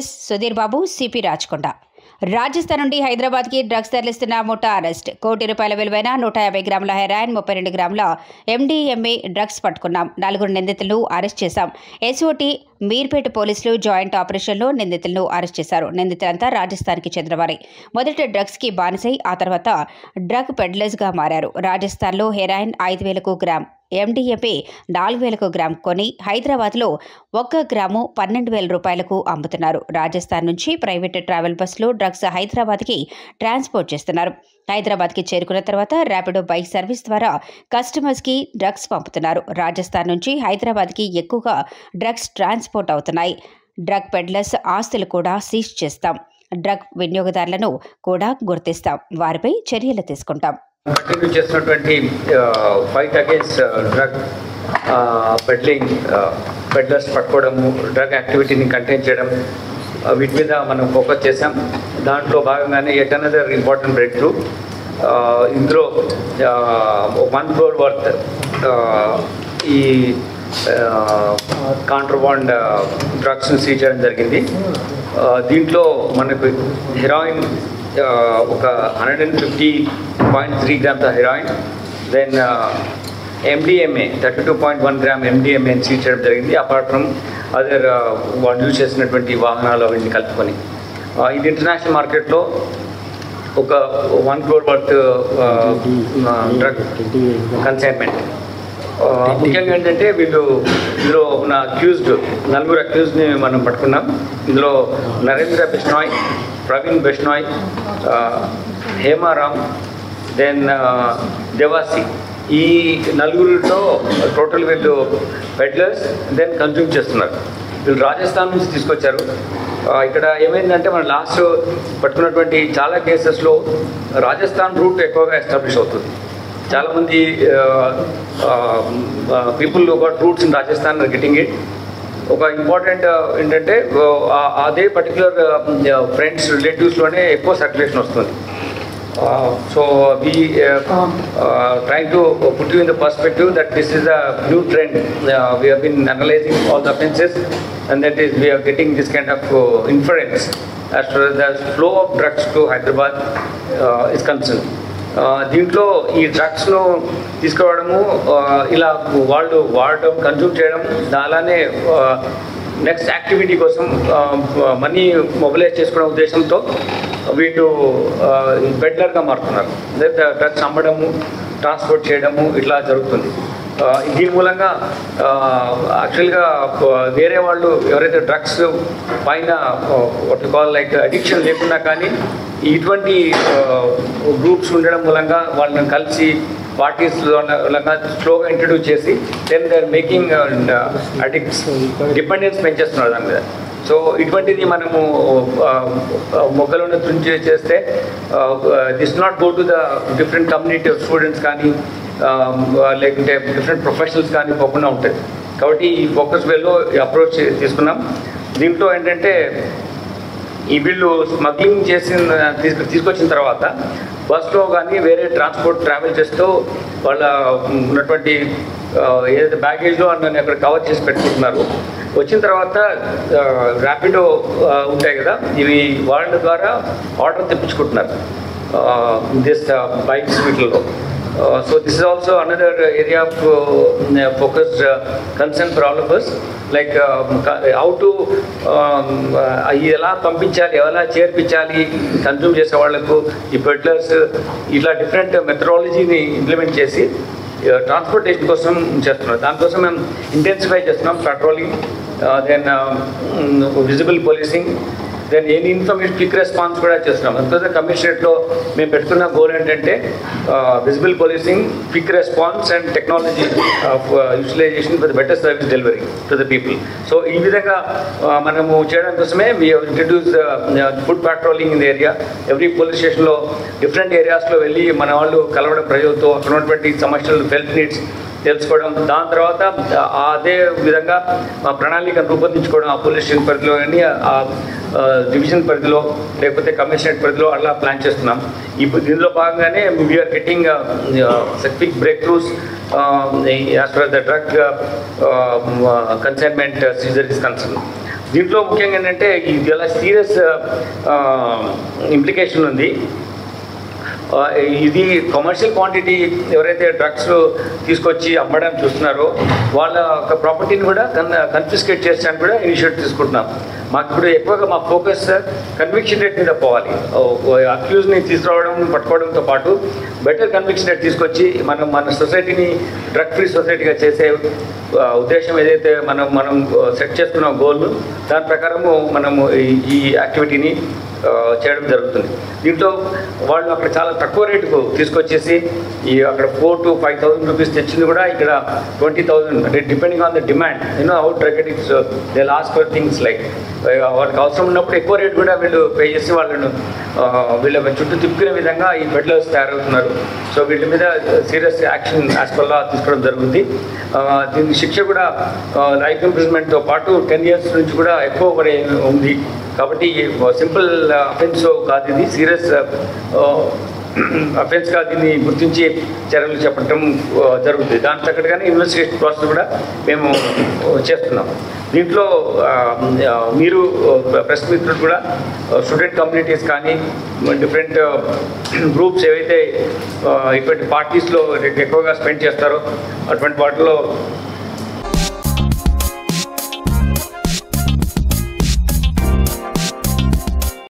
Sudheer Babu, CP Rachakonda. Rajasthan నుండి హైదరాబాద్కి drugs తరలిస్తున్న ముఠా అరెస్ట్. ₹1,00,00,000 విలువైన 150 గ్రాముల హెరాయిన్, 32 గ్రాముల MDMA డ్రగ్స్ పట్టుకున్నాం. 4 నిందితులను అరెస్ట్ చేశాం. ఎస్ఓటీ మీర్పేట పోలీసులు జాయింట్ ఆపరేషన్లో నిందితులను అరెస్ట్ చేశారు. నిందితులంతా రాజస్థాన్కి చెందినవారే. మొదట డ్రగ్స్కి బానిసై ఆ తర్వాత డ్రగ్ పెడ్లర్స్గా మారారు. రాజస్థాన్లో హెరాయిన్ 5,000 గ్రామ్, MDMA 4,000 గ్రామ్ కొని హైదరాబాద్లో 1 గ్రాము ₹12,000 అమ్ముతున్నారు. రాజస్థాన్ నుంచి ప్రైవేట్ ట్రావెల్ బస్సులో డ్రగ్స్ హైదరాబాద్కి ట్రాన్స్పోర్ట్ చేస్తున్నారు. హైదరాబాద్కి చేరుకున్న తర్వాత ర్యాపిడో బైక్ సర్వీస్ ద్వారా కస్టమర్స్కి డ్రగ్స్ పంపుతున్నారు. రాజస్థాన్ నుంచి హైదరాబాద్కి ఎక్కువగా డ్రగ్స్ ట్రాన్స్పోర్ట్ అవుతున్నాయి. డ్రగ్ పెడ్లర్స్ ఆస్తులు కూడా సీజ్ చేస్తాం. డ్రగ్ వినియోగదారులను కూడా గుర్తిస్తాం. వారిపై చర్యలు తీసుకుంటాం. కంటిన్యూ చేస్తున్నటువంటి fight against drug peddling, peddlers పట్టుకోవడము, డ్రగ్ యాక్టివిటీని కంటైన్ చేయడం, వీటి మీద మనం ఫోకస్ చేసాం. దాంట్లో భాగంగానే at another important breakthrough. ఇందులో 1 crore వర్త్ ఈ కాంట్రబాండ్ డ్రగ్స్ని సీజ్ చేయడం జరిగింది. దీంట్లో మనకు హెరాయిన్ ఒక 150.3 grams heroin, then MDMA 32.1 grams MDMA seize చేయడం జరిగింది. అపార్ట్ ఫ్రమ్ అదర్ వాళ్ళు యూజ్ చేసినటువంటి వాహనాలు అవన్నీ కలుపుకొని ఇది ఇంటర్నేషనల్ మార్కెట్లో ఒక 1 crore వర్త్ డ్రగ్ కన్సైన్మెంట్. ముఖ్యంగా ఏంటంటే ఇందులో ఉన్న నలుగురు అక్యూజ్ని మనం పట్టుకున్నాం. ఇందులో నరేంద్ర బిష్నాయ్, ప్రవీణ్ బిష్నాయ్, హేమారామ్, దెన్ దేవాసి. ఈ నలుగురితో టోటల్ వీళ్ళు పెడ్లర్స్ దెన్ కన్జ్యూమ్ చేస్తున్నారు. వీళ్ళు రాజస్థాన్ నుంచి తీసుకొచ్చారు. ఇక్కడ ఏమైందంటే మన లాస్ట్ పట్టుకున్నటువంటి చాలా కేసెస్లో రాజస్థాన్ రూట్ ఎక్కువగా ఎస్టాబ్లిష్ అవుతుంది. చాలామంది people got roots in Rajasthan are getting it. ఒక ఇంపార్టెంట్ ఏంటంటే అదే పర్టికులర్ ఫ్రెండ్స్, రిలేటివ్స్లోనే ఎక్కువ సర్క్యులేషన్ వస్తుంది. So we trying to put you in the perspective that this is a new trend. We have been analyzing all the offences, and that is we are getting this kind of inference as far as the flow of drugs to Hyderabad is concerned. దీంట్లో ఈ డ్రగ్స్ను తీసుకురావడము, ఇలా వాళ్ళు వాడడం, consume చేయడం, అలానే next activity కోసం money mobilise చేసుకునే ఉద్దేశంతో వీళ్ళు పెడ్లర్గా మారుతున్నారు. డ్రగ్స్ అమ్మడము, ట్రాన్స్పోర్ట్ చేయడము ఇట్లా జరుగుతుంది. దీని మూలంగా యాక్చువల్గా వేరే వాళ్ళు ఎవరైతే డ్రగ్స్ పైన వాట్ కాల్ లైక్ అడిక్షన్ లేకున్నా కానీ ఇటువంటి గ్రూప్స్ ఉండడం మూలంగా వాళ్ళని కలిసి పార్టీస్లో స్లోగా ఇంట్రడ్యూస్ చేసి then they are making addicts, dependence పెంచేస్తున్నారు దాని మీద. సో ఇటువంటిది మనము మొగ్గలను తుంచి చేస్తే this not go to the different community of students కానీ లేకుంటే డిఫరెంట్ ప్రొఫెషనల్స్ కానీ పోకుండా ఉంటుంది. కాబట్టి ఈ ఫోకస్ వేలో ఈ అప్రోచ్ తీసుకున్నాం. దీంట్లో ఏంటంటే ఈ వీళ్ళు స్మగ్లింగ్ తీసుకొచ్చిన తర్వాత బస్లో కానీ వేరే ట్రావెల్ చేస్తూ వాళ్ళ ఉన్నటువంటి ఏదైతే బ్యాగేజ్లో అన్నీ అక్కడ కవర్ చేసి పెట్టుకుంటున్నారు. వచ్చిన తర్వాత ర్యాపిడో ఉంటాయి కదా, ఇవి వాళ్ళ ద్వారా ఆర్డర్ తెప్పించుకుంటున్నారు దిస్ బైక్స్ వీటిలో. So this is also another area of focused concern for all of us, like how to ఎలా పంపించాలి, ఎలా చేర్పించాలి కన్జ్యూమ్ చేసే వాళ్ళకు ఈ పెడ్లర్స్, ఇట్లా డిఫరెంట్ మెథడాలజీని ఇంప్లిమెంట్ చేసి ట్రాన్స్పోర్టేషన్ కోసం చేస్తున్నారు. దానికోసం మేము ఇంటెన్సిఫై చేస్తున్నాం patrolling, then visible policing, then any information quick response కూడా చేస్తున్నాం. అందుకోసం కమిషనరేట్లో మేము పెట్టుకున్న గోల్ ఏంటంటే visible policing, quick response and technology of utilization for the better service delivery to the people. So ఈ విధంగా మనము చేయడం కోసమే we introduce foot patrolling in the area. Every police స్టేషన్లో డిఫరెంట్ ఏరియాస్లో వెళ్ళి మన వాళ్ళు కలవడం, ప్రజలతో అక్కడ ఉన్నటువంటి సమస్యలు, హెల్త్ నీడ్స్ తెలుసుకోవడం, దాని తర్వాత అదే విధంగా ప్రణాళికను రూపొందించుకోవడం. ఆ పోలీస్ స్టేషన్ పరిధిలో కానీ ఆ డివిజన్ పరిధిలో లేకపోతే కమిషనరేట్ పరిధిలో అలా ప్లాన్ చేస్తున్నాం. ఇప్పుడు దీనిలో భాగంగానే we're getting quick breakthroughs as for the drug consignment seizure is concern. దీంట్లో ముఖ్యంగా ఏంటంటే ఇది చాలా సీరియస్ ఇంప్లికేషన్ ఉంది. ఇది కమర్షియల్ క్వాంటిటీ ఎవరైతే డ్రగ్స్ తీసుకొచ్చి అమ్మడానికి చూస్తున్నారో వాళ్ళ ఒక ప్రాపర్టీని కూడా కన్ఫిస్కేట్ చేయడానికి కూడా ఇనిషియేటివ్ తీసుకుంటున్నాం. మాకు ఇప్పుడు ఎక్కువగా మా ఫోకస్ కన్విక్షన్ రేట్ మీద పోవాలి. అక్యూజ్ని తీసుకురావడం పట్టుకోవడంతో పాటు బెటర్ కన్విక్షన్ రేట్ తీసుకొచ్చి మన సొసైటీని డ్రగ్ ఫ్రీ సొసైటీగా చేసే ఉద్దేశం ఏదైతే మనం సెట్ చేసుకున్న గోల్, దాని ప్రకారము మనము ఈ యాక్టివిటీని చేయడం జరుగుతుంది. దీంట్లో వాళ్ళు అక్కడ చాలా తక్కువ రేటుకు తీసుకొచ్చేసి అక్కడ 4,000 to 5,000 రూపీస్ తెచ్చింది కూడా ఇక్కడ 20,000, అంటే depending on the demand. Out drug addicts they last for things like వాళ్ళకి అవసరం ఉన్నప్పుడు ఎక్కువ రేటు కూడా వీళ్ళు పే చేసి వాళ్ళను వీళ్ళ చుట్టూ తిప్పుకునే విధంగా ఈ పెడ్లర్స్ తయారవుతున్నారు. సో వీటి మీద serious action as per law తీసుకోవడం జరుగుతుంది. దీని శిక్ష కూడా లైఫ్ ఇంప్రిజన్మెంట్తో పాటు 10 years నుంచి కూడా ఎక్కువ ఉంది. కాబట్టి సింపుల్ అఫెన్స్ కాదు, ఇది సీరియస్ అఫెన్స్గా దీన్ని గుర్తించి చర్యలు చేపట్టడం జరుగుతుంది. దాని తగ్గట్టుగానే ఇన్వెస్టిగేషన్ ప్రాసెస్ కూడా మేము చేస్తున్నాం. దీంట్లో మీరు ప్రెస్ మిత్రులు కూడా స్టూడెంట్ కమ్యూనిటీస్ కానీ డిఫరెంట్ గ్రూప్స్ ఏవైతే ఇటువంటి పార్టీస్లో ఎక్కువగా స్పెండ్ చేస్తారో అటువంటి వాటిలో